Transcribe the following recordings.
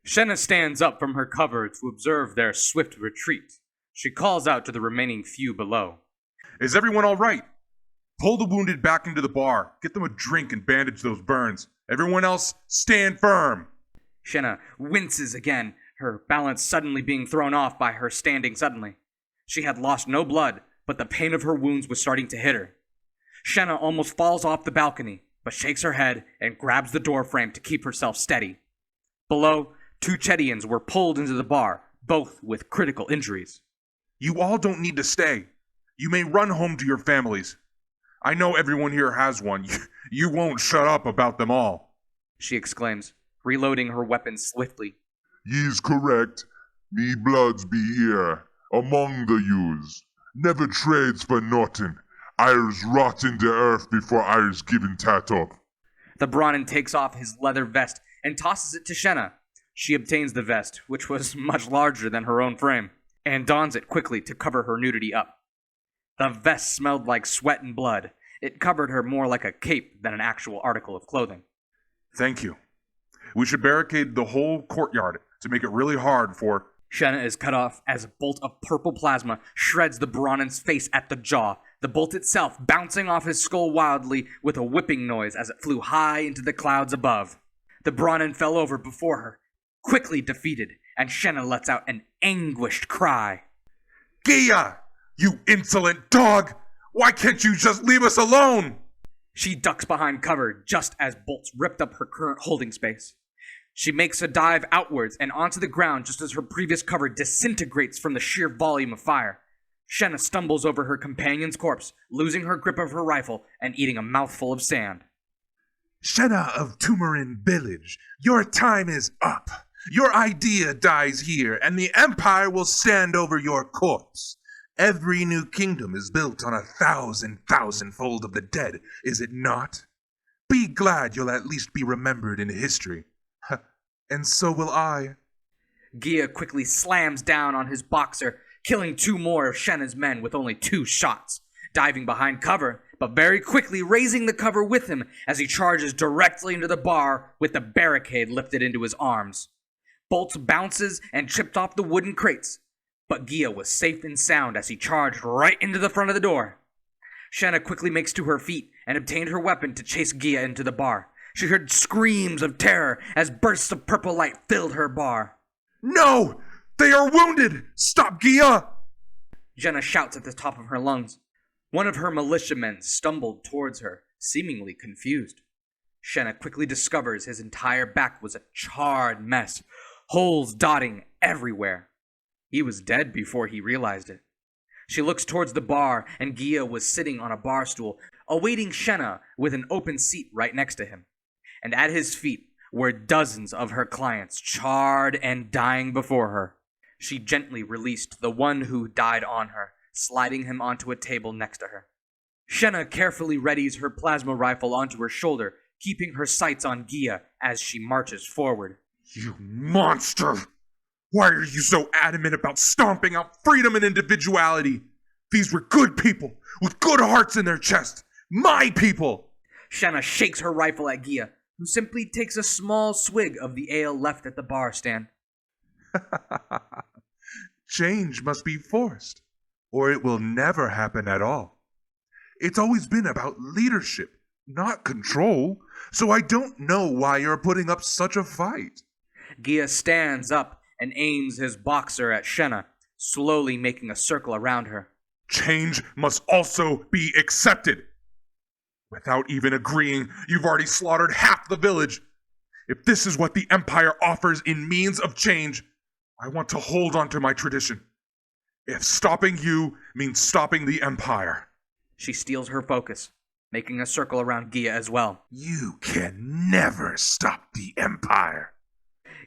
Shenna stands up from her cover to observe their swift retreat. She calls out to the remaining few below. Is everyone all right? Pull the wounded back into the bar. Get them a drink and bandage those burns. Everyone else, stand firm. Shenna winces again, her balance suddenly being thrown off by her standing suddenly. She had lost no blood, but the pain of her wounds was starting to hit her. Shenna almost falls off the balcony, but shakes her head and grabs the door frame to keep herself steady. Below, 2 Chedians were pulled into the bar, both with critical injuries. You all don't need to stay. You may run home to your families. I know everyone here has one. You won't shut up about them all, she exclaims, reloading her weapon swiftly. Ye's correct. Me bloods be here, among the yous. Never trades for nothing. I's rot in the earth before I's given tat up. The Brahmin takes off his leather vest and tosses it to Shenna. She obtains the vest, which was much larger than her own frame, and dons it quickly to cover her nudity up. The vest smelled like sweat and blood. It covered her more like a cape than an actual article of clothing. Thank you. We should barricade the whole courtyard to make it really hard for... Shenna is cut off as a bolt of purple plasma shreds the Brahmin's face at the jaw, the bolt itself bouncing off his skull wildly with a whipping noise as it flew high into the clouds above. The Brahmin fell over before her, quickly defeated, and Shenna lets out an anguished cry. Gia! You insolent dog! Why can't you just leave us alone? She ducks behind cover just as bolts ripped up her current holding space. She makes a dive outwards and onto the ground just as her previous cover disintegrates from the sheer volume of fire. Shenna stumbles over her companion's corpse, losing her grip of her rifle and eating a mouthful of sand. Shenna of Tumarin Village, your time is up. Your idea dies here, and the Empire will stand over your corpse. Every new kingdom is built on 1,000,000-fold of the dead, is it not? Be glad you'll at least be remembered in history. And so will I. Gia quickly slams down on his boxer, killing 2 more of Shenna's men with only 2 shots, diving behind cover, but very quickly raising the cover with him as he charges directly into the bar with the barricade lifted into his arms. Bolts bounces and chipped off the wooden crates, but Gia was safe and sound as he charged right into the front of the door. Shenna quickly makes to her feet and obtained her weapon to chase Gia into the bar. She heard screams of terror as bursts of purple light filled her bar. No! They are wounded! Stop, Gia! Jenna shouts at the top of her lungs. One of her militiamen stumbled towards her, seemingly confused. Shenna quickly discovers his entire back was a charred mess, holes dotting everywhere. He was dead before he realized it. She looks towards the bar, and Gia was sitting on a bar stool, awaiting Shenna with an open seat right next to him. And at his feet were dozens of her clients, charred and dying before her. She gently released the one who died on her, sliding him onto a table next to her. Shenna carefully readies her plasma rifle onto her shoulder, keeping her sights on Gia as she marches forward. You monster! Why are you so adamant about stomping out freedom and individuality? These were good people, with good hearts in their chests. My people! Shenna shakes her rifle at Gia, who simply takes a small swig of the ale left at the bar stand. Change must be forced, or it will never happen at all. It's always been about leadership, not control, so I don't know why you're putting up such a fight. Gia stands up and aims his boxer at Shenna, slowly making a circle around her. Change must also be accepted. Without even agreeing, you've already slaughtered half the village. If this is what the Empire offers in means of change, I want to hold on to my tradition. If stopping you means stopping the Empire. She steals her focus, making a circle around Gia as well. You can never stop the Empire.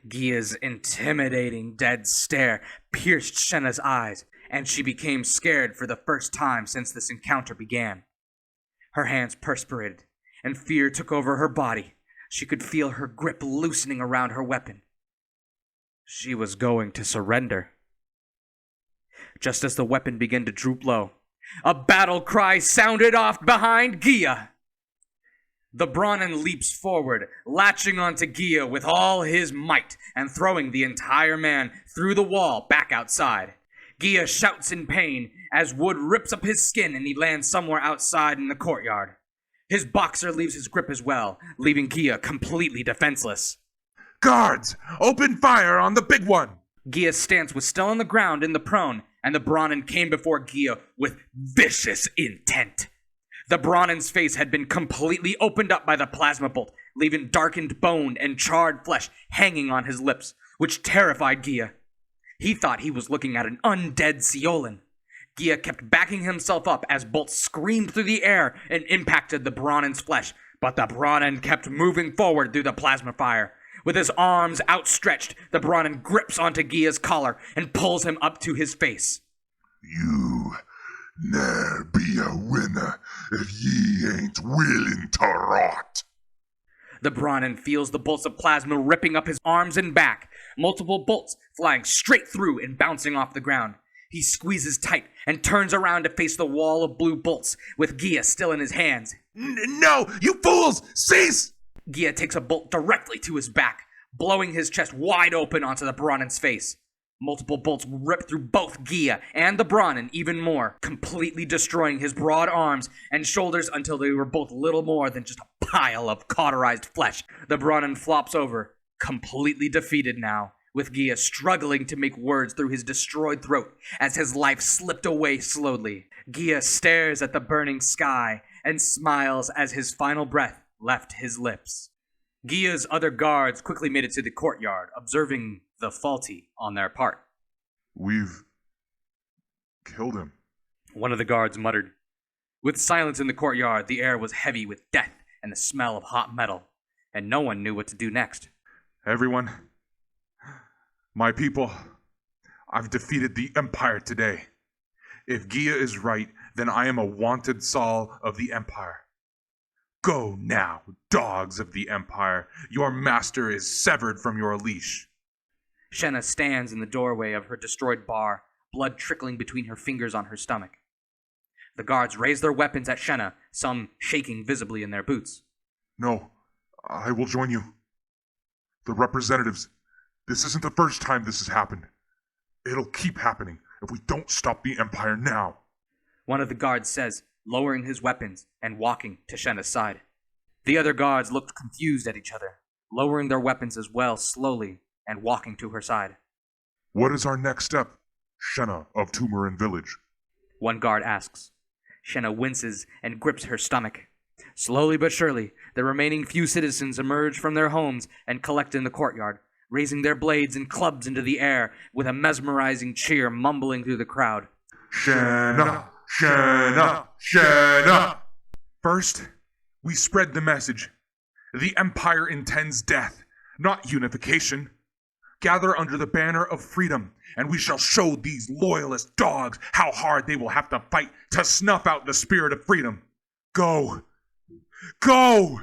Gia's intimidating dead stare pierced Shenna's eyes, and she became scared for the first time since this encounter began. Her hands perspirated, and fear took over her body. She could feel her grip loosening around her weapon. She was going to surrender. Just as the weapon began to droop low, a battle cry sounded off behind Gia. The Brahmin leaps forward, latching onto Gia with all his might and throwing the entire man through the wall back outside. Gia shouts in pain as wood rips up his skin and he lands somewhere outside in the courtyard. His boxer leaves his grip as well, leaving Gia completely defenseless. Guards, open fire on the big one! Gia's stance was still on the ground in the prone, and the Brahmin came before Gia with vicious intent. The Brahmin's face had been completely opened up by the plasma bolt, leaving darkened bone and charred flesh hanging on his lips, which terrified Gia. He thought he was looking at an undead Ceolan. Gia kept backing himself up as bolts screamed through the air and impacted the Brahmin's flesh, but the Brahmin kept moving forward through the plasma fire. With his arms outstretched, the Brahmin grips onto Gia's collar and pulls him up to his face. You ne'er be a winner if ye ain't willing to rot. The Brahmin feels the bolts of plasma ripping up his arms and back, multiple bolts flying straight through and bouncing off the ground. He squeezes tight and turns around to face the wall of blue bolts, with Gia still in his hands. No, you fools! Cease! Gia takes a bolt directly to his back, blowing his chest wide open onto the Brahmin's face. Multiple bolts rip through both Gia and the Brahmin even more, completely destroying his broad arms and shoulders until they were both little more than just a pile of cauterized flesh. The Brahmin flops over, completely defeated now, with Gia struggling to make words through his destroyed throat as his life slipped away slowly. Gia stares at the burning sky and smiles as his final breath left his lips. Gia's other guards quickly made it to the courtyard, observing the faulty on their part. We've killed him. One of the guards muttered. With silence in the courtyard, the air was heavy with death and the smell of hot metal, and no one knew what to do next. Everyone, my people, I've defeated the Empire today. If Gia is right, then I am a wanted Saul of the Empire. Go now, dogs of the Empire. Your master is severed from your leash. Shenna stands in the doorway of her destroyed bar, blood trickling between her fingers on her stomach. The guards raise their weapons at Shenna, some shaking visibly in their boots. No, I will join you. The representatives, this isn't the first time this has happened. It'll keep happening if we don't stop the Empire now. One of the guards says, lowering his weapons and walking to Shenna's side. The other guards looked confused at each other, lowering their weapons as well slowly and walking to her side. What is our next step, Shenna of Tumarin Village? One guard asks. Shenna winces and grips her stomach. Slowly but surely, the remaining few citizens emerge from their homes and collect in the courtyard, raising their blades and clubs into the air with a mesmerizing cheer mumbling through the crowd. Shenna! Shenna! Shenna! First, we spread the message. The Empire intends death, not unification. Gather under the banner of freedom, and we shall show these loyalist dogs how hard they will have to fight to snuff out the spirit of freedom. Go! Go!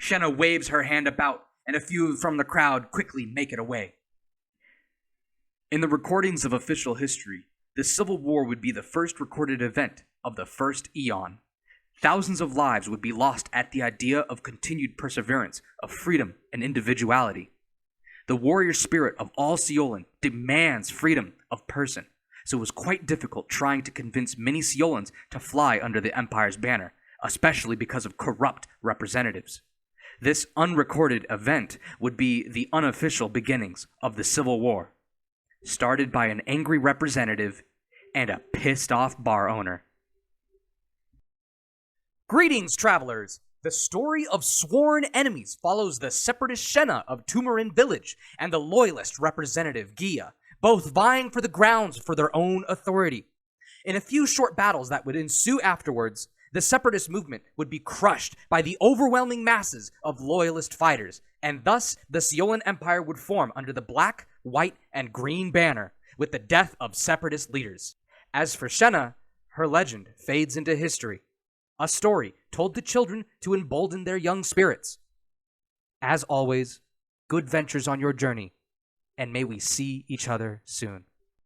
Shenna waves her hand about, and a few from the crowd quickly make it away. In the recordings of official history, the Civil War would be the first recorded event of the first Eon. Thousands of lives would be lost at the idea of continued perseverance, of freedom and individuality. The warrior spirit of all Ceolan demands freedom of person, so it was quite difficult trying to convince many Ceolans to fly under the Empire's banner, especially because of corrupt representatives. This unrecorded event would be the unofficial beginnings of the Civil War, started by an angry representative and a pissed-off bar owner. Greetings, travelers! The story of sworn enemies follows the separatist Shenna of Tumarin Village and the loyalist representative Gia, both vying for the grounds for their own authority. In a few short battles that would ensue afterwards, the separatist movement would be crushed by the overwhelming masses of loyalist fighters, and thus the Ceolan Empire would form under the black, white, and green banner, with the death of separatist leaders. As for Shenna, her legend fades into history, a story told to children to embolden their young spirits. As always, good ventures on your journey, and may we see each other soon.